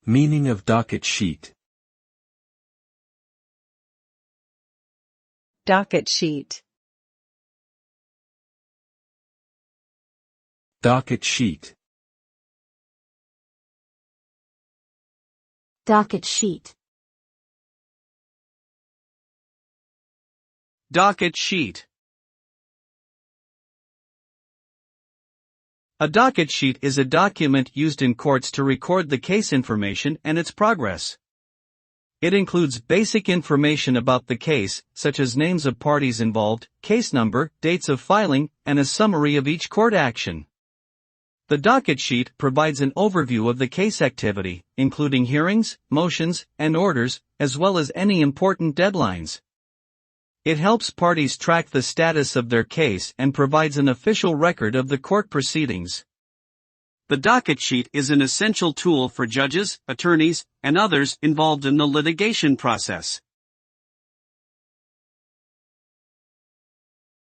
Meaning of docket sheet. Docket sheet. Docket sheet. Docket sheet. Docket sheet. A docket sheet is a document used in courts to record the case information and its progress. It includes basic information about the case, such as names of parties involved, case number, dates of filing, and a summary of each court action. The docket sheet provides an overview of the case activity, including hearings, motions, and orders, as well as any important deadlines. It helps parties track the status of their case and provides an official record of the court proceedings. The docket sheet is an essential tool for judges, attorneys, and others involved in the litigation process.